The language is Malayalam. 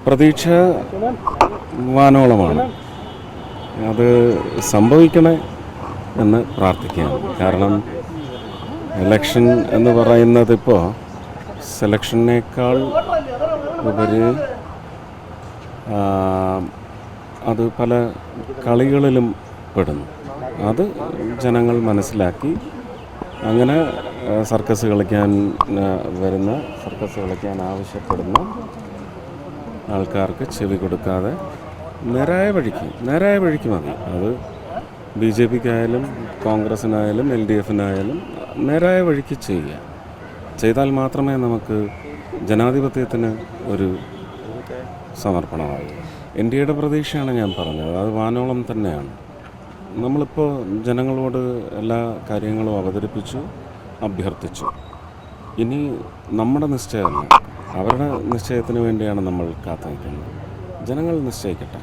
പ്രതീക്ഷ വാനോളമാണ്. അത് സംഭവിക്കണേ എന്ന് പ്രാർത്ഥിക്കുകയാണ്. കാരണം ഇലക്ഷൻ എന്ന് പറയുന്നത് ഇപ്പോൾ സെലക്ഷനേക്കാൾ ഉപരി അത് പല കളികളിലും പെടുന്നു. അത് ജനങ്ങൾ മനസ്സിലാക്കി അങ്ങനെ സർക്കസ് കളിക്കാൻ ആവശ്യപ്പെടുന്ന ആൾക്കാർക്ക് ചെവി കൊടുക്കാതെ നേരായ വഴിക്ക് മതി. അത് BJPക്കായാലും കോൺഗ്രസിനായാലും LDFനായാലും നേരായ വഴിക്ക് ചെയ്താൽ മാത്രമേ നമുക്ക് ജനാധിപത്യത്തിന് ഒരു സമർപ്പണമാകൂ. ഇന്ത്യയുടെ പ്രതീക്ഷയാണ് ഞാൻ പറഞ്ഞത്. അത് വാനോളം തന്നെയാണ്. നമ്മളിപ്പോൾ ജനങ്ങളോട് എല്ലാ കാര്യങ്ങളും അവതരിപ്പിച്ചു, അഭ്യർത്ഥിച്ചു. ഇനി നമ്മുടെ നിശ്ചയമല്ല, അവരുടെ നിശ്ചയത്തിന് വേണ്ടിയാണ് നമ്മൾ കാത്തു നിൽക്കുന്നത്. ജനങ്ങൾ നിശ്ചയിക്കട്ടെ.